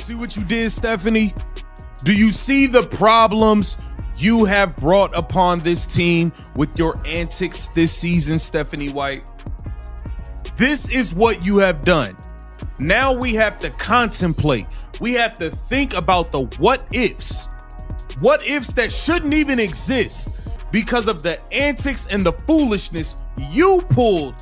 See what you did, Stephanie? Do you see the problems you have brought upon this team with your antics this season, Stephanie White? This is what you have done. Now we have to contemplate. We have to think about the what ifs. What ifs that shouldn't even exist because of the antics and the foolishness you pulled.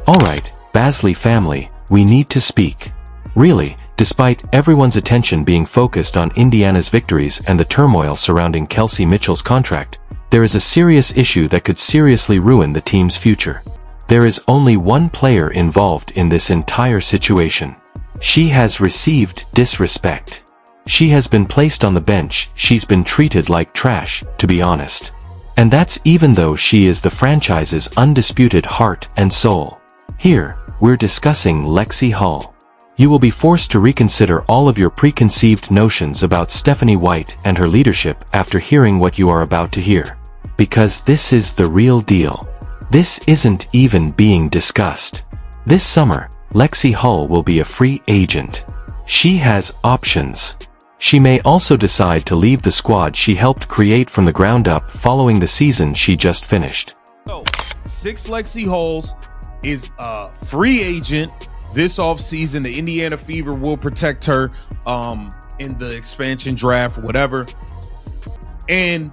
All right, Basley family, we need to speak. Really, despite everyone's attention being focused on Indiana's victories and the turmoil surrounding Kelsey Mitchell's contract, there is a serious issue that could seriously ruin the team's future. There is only one player involved in this entire situation. She has received disrespect. She has been placed on the bench. She's been treated like trash, to be honest. And that's even though she is the franchise's undisputed heart and soul. Here, we're discussing Lexie Hull. You will be forced to reconsider all of your preconceived notions about Stephanie White and her leadership after hearing what you are about to hear. Because this is the real deal. This isn't even being discussed. This summer, Lexie Hull will be a free agent. She has options. She may also decide to leave the squad she helped create from the ground up following the season she just finished. So, 6 Lexie Hulls is a free agent this offseason. The Indiana Fever will protect her in the expansion draft, whatever. And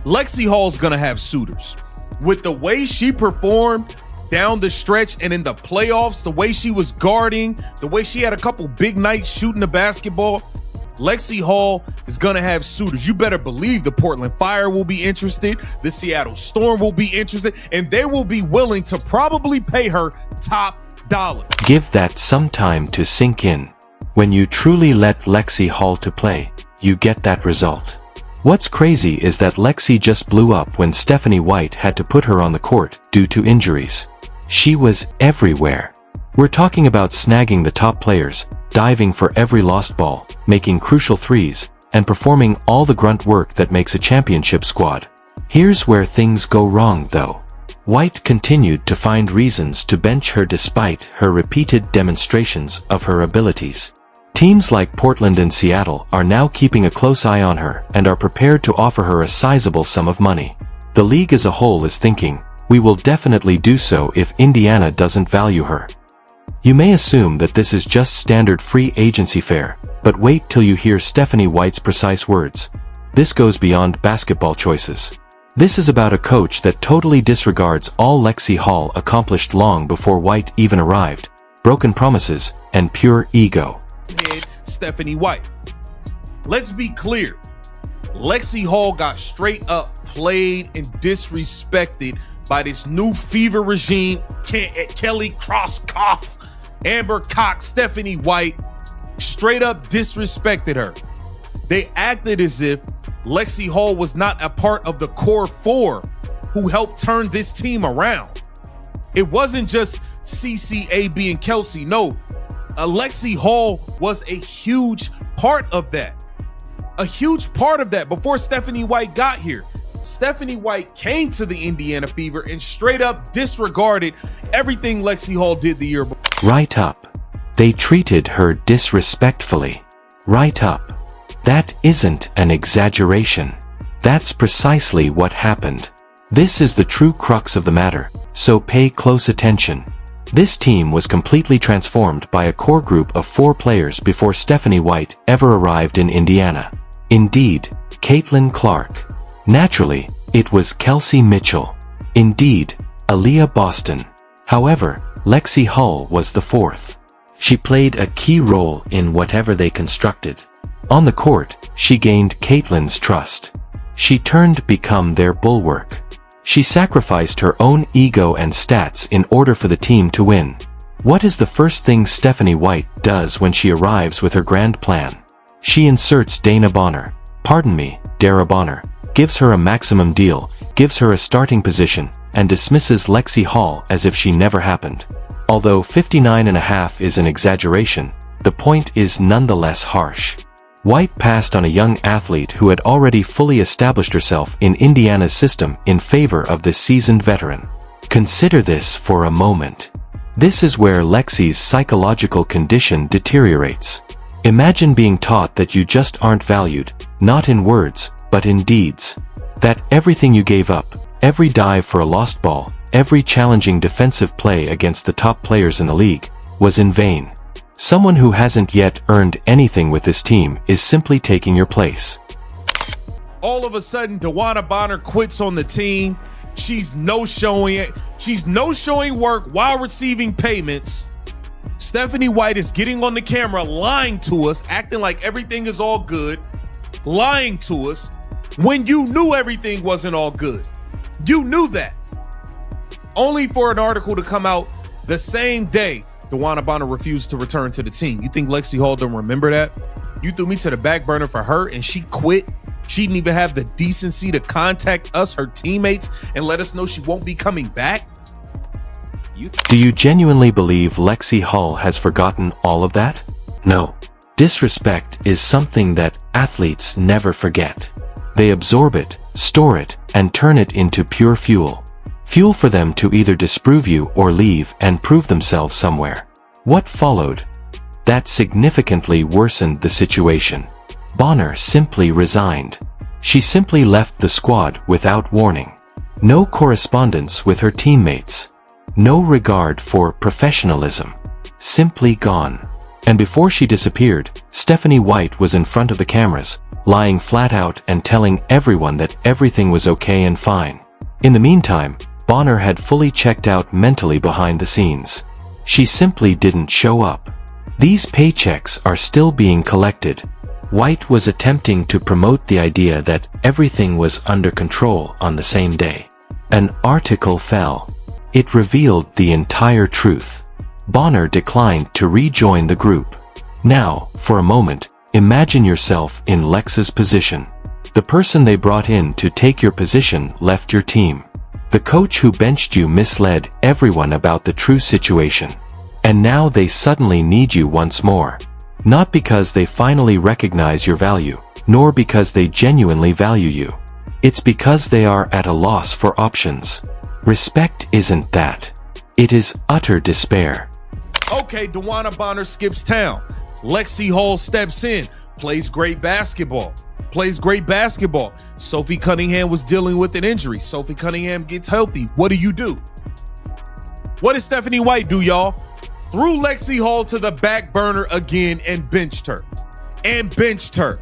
Lexie Hull's gonna have suitors. With the way she performed down the stretch and in the playoffs, the way she was guarding, the way she had a couple big nights shooting the basketball, Lexie Hull is going to have suitors. You better believe the Portland Fire will be interested, the Seattle Storm will be interested, and they will be willing to probably pay her top dollar. Give that some time to sink in. When you truly let Lexie Hull to play, you get that result. What's crazy is that Lexie just blew up when Stephanie White had to put her on the court due to injuries. She was everywhere. We're talking about snagging the top players, diving for every lost ball, making crucial threes, and performing all the grunt work that makes a championship squad. Here's where things go wrong though. White continued to find reasons to bench her despite her repeated demonstrations of her abilities. Teams like Portland and Seattle are now keeping a close eye on her and are prepared to offer her a sizable sum of money. The league as a whole is thinking, we will definitely do so if Indiana doesn't value her. You may assume that this is just standard free agency fare, but wait till you hear Stephanie White's precise words. This goes beyond basketball choices. This is about a coach that totally disregards all Lexie Hull accomplished long before White even arrived, broken promises, and pure ego. Stephanie White. Let's be clear. Lexie Hull got straight up played and disrespected by this new Fever regime. Kelly Crosskoff, Amber Cox, Stephanie White straight up disrespected her. They acted as if Lexie Hull was not a part of the core 4 who helped turn this team around. It wasn't just CCAB and Kelsey. No, Lexie Hull was a huge part of that. A huge part of that before Stephanie White got here. Stephanie White came to the Indiana Fever and straight up disregarded everything Lexie Hull did the year before. Right up. They treated her disrespectfully. Right up. That isn't an exaggeration. That's precisely what happened. This is the true crux of the matter, so pay close attention. This team was completely transformed by a core group of 4 players before Stephanie White ever arrived in Indiana. Indeed, Caitlin Clark. Naturally, it was Kelsey Mitchell. Indeed, Aaliyah Boston. However, Lexie Hull was the 4th. She played a key role in whatever they constructed. On the court, she gained Caitlin's trust. She turned become their bulwark. She sacrificed her own ego and stats in order for the team to win. What is the first thing Stephanie White does when she arrives with her grand plan? She inserts Dara Bonner, gives her a maximum deal, gives her a starting position, and dismisses Lexie Hull as if she never happened. Although 59.5 is an exaggeration, the point is nonetheless harsh. White passed on a young athlete who had already fully established herself in Indiana's system in favor of this seasoned veteran. Consider this for a moment. This is where Lexie's psychological condition deteriorates. Imagine being taught that you just aren't valued, not in words, but in deeds. That everything you gave up, every dive for a lost ball, every challenging defensive play against the top players in the league, was in vain. Someone who hasn't yet earned anything with this team is simply taking your place. All of a sudden, DeWanna Bonner quits on the team. She's no-showing it. She's no-showing work while receiving payments. Stephanie White is getting on the camera, lying to us, acting like everything is all good, lying to us when you knew everything wasn't all good. You knew that. Only for an article to come out the same day DeWanna Bonner refused to return to the team. You think Lexie Hull don't remember that? You threw me to the back burner for her and she quit. She didn't even have the decency to contact us, her teammates, and let us know she won't be coming back. Do you genuinely believe Lexie Hull has forgotten all of that? No. Disrespect is something that athletes never forget. They absorb it, store it, and turn it into pure fuel. Fuel for them to either disprove you or leave and prove themselves somewhere. What followed? That significantly worsened the situation. Bonner simply resigned. She simply left the squad without warning. No correspondence with her teammates. No regard for professionalism. Simply gone. And before she disappeared, Stephanie White was in front of the cameras, lying flat out and telling everyone that everything was okay and fine. In the meantime, Bonner had fully checked out mentally behind the scenes. She simply didn't show up. These paychecks are still being collected. White was attempting to promote the idea that everything was under control on the same day. An article fell. It revealed the entire truth. Bonner declined to rejoin the group. Now, for a moment, imagine yourself in Lex's position. The person they brought in to take your position left your team. The coach who benched you misled everyone about the true situation. And now they suddenly need you once more. Not because they finally recognize your value, nor because they genuinely value you. It's because they are at a loss for options. Respect isn't that. It is utter despair. Okay, DeWanna Bonner skips town. Lexie Hull steps in, plays great basketball. Sophie Cunningham was dealing with an injury. Sophie Cunningham gets healthy. What do? What did Stephanie White do, y'all? Threw Lexie Hull to the back burner again and benched her.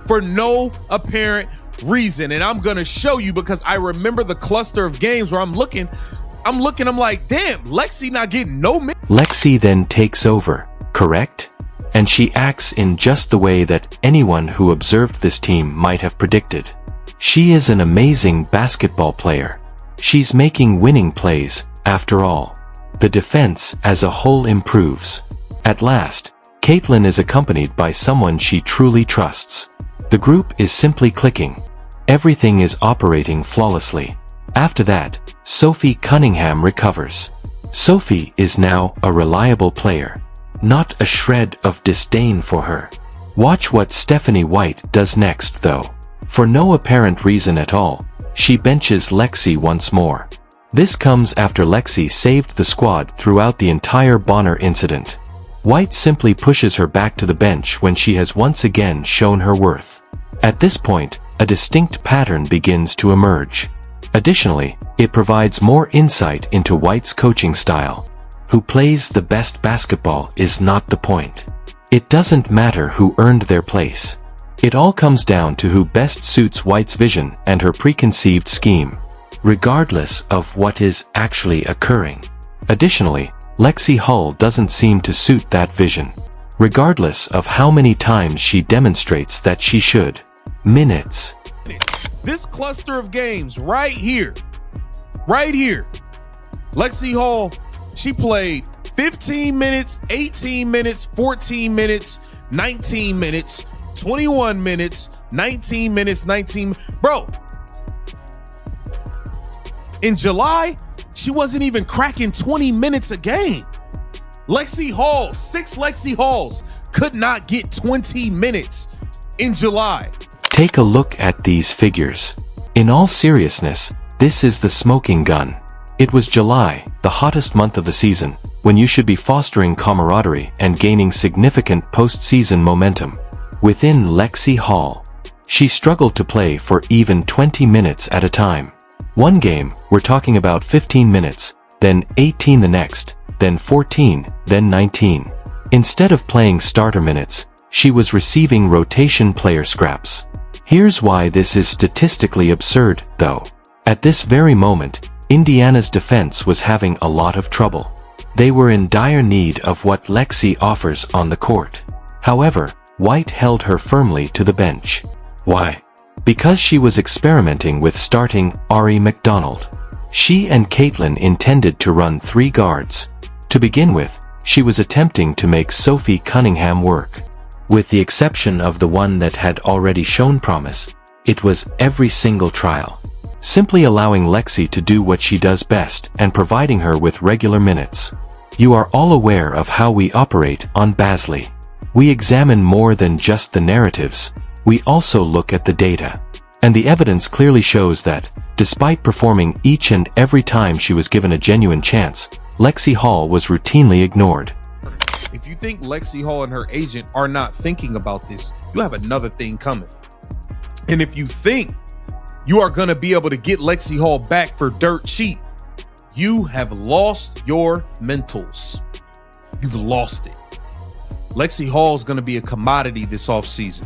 For no apparent reason. And I'm gonna show you because I remember the cluster of games where I'm looking, I'm like, damn, Lexie not getting no minutes. Lexie then takes over, correct? And she acts in just the way that anyone who observed this team might have predicted. She is an amazing basketball player. She's making winning plays, after all. The defense as a whole improves. At last, Caitlin is accompanied by someone she truly trusts. The group is simply clicking. Everything is operating flawlessly. After that, Sophie Cunningham recovers. Sophie is now a reliable player. Not a shred of disdain for her. Watch what Stephanie White does next though. For no apparent reason at all, she benches Lexie once more. This comes after Lexie saved the squad throughout the entire Bonner incident. White simply pushes her back to the bench when she has once again shown her worth. At this point, a distinct pattern begins to emerge. Additionally, it provides more insight into White's coaching style. Who plays the best basketball is not the point. It doesn't matter who earned their place. It all comes down to who best suits White's vision and her preconceived scheme, regardless of what is actually occurring. Additionally, Lexie Hull doesn't seem to suit that vision, regardless of how many times she demonstrates that she should. Minutes. This cluster of games right here, Lexie Hull, she played 15 minutes, 18 minutes, 14 minutes, 19 minutes, 21 minutes, 19 minutes, 19. Bro, in July, she wasn't even cracking 20 minutes a game. Lexie Hull, 6 Lexie Hulls could not get 20 minutes in July. Take a look at these figures. In all seriousness, this is the smoking gun. It was July, the hottest month of the season, when you should be fostering camaraderie and gaining significant postseason momentum. Within Lexie Hull, she struggled to play for even 20 minutes at a time. One game, we're talking about 15 minutes, then 18 the next, then 14, then 19. Instead of playing starter minutes, she was receiving rotation player scraps. Here's why this is statistically absurd, though. At this very moment, Indiana's defense was having a lot of trouble. They were in dire need of what Lexie offers on the court. However, White held her firmly to the bench. Why? Because she was experimenting with starting Ari McDonald. She and Caitlin intended to run 3 guards. To begin with, she was attempting to make Sophie Cunningham work. With the exception of the one that had already shown promise, it was every single trial. Simply allowing Lexie to do what she does best and providing her with regular minutes. You are all aware of how we operate on Basley. We examine more than just the narratives, we also look at the data. And the evidence clearly shows that, despite performing each and every time she was given a genuine chance, Lexie Hull was routinely ignored. If you think Lexie Hull and her agent are not thinking about this, you have another thing coming. And if you think you are going to be able to get Lexie Hull back for dirt cheap, you have lost your mentals. You've lost it. Lexie Hull is going to be a commodity this offseason.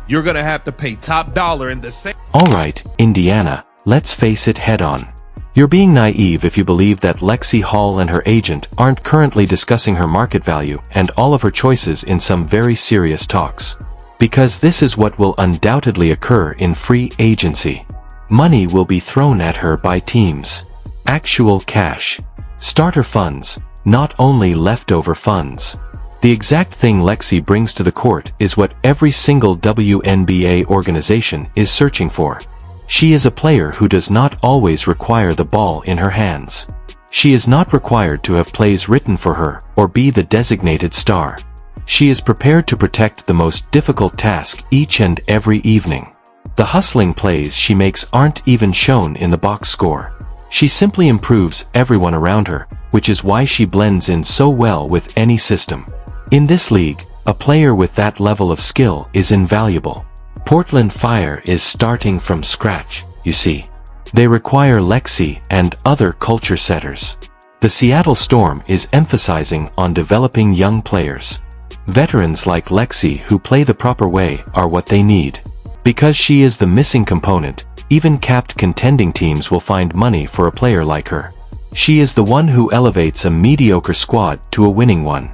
You're going to have to pay top dollar in the same. All right, Indiana, let's face it head on. You're being naive if you believe that Lexie Hull and her agent aren't currently discussing her market value and all of her choices in some very serious talks. Because this is what will undoubtedly occur in free agency. Money will be thrown at her by teams. Actual cash. Starter funds, not only leftover funds. The exact thing Lexie brings to the court is what every single WNBA organization is searching for. She is a player who does not always require the ball in her hands. She is not required to have plays written for her or be the designated star. She is prepared to protect the most difficult task each and every evening. The hustling plays she makes aren't even shown in the box score. She simply improves everyone around her, which is why she blends in so well with any system. In this league, a player with that level of skill is invaluable. Portland Fire is starting from scratch, you see. They require Lexie and other culture setters. The Seattle Storm is emphasizing on developing young players. Veterans like Lexie who play the proper way are what they need. Because she is the missing component, even capped contending teams will find money for a player like her. She is the one who elevates a mediocre squad to a winning one.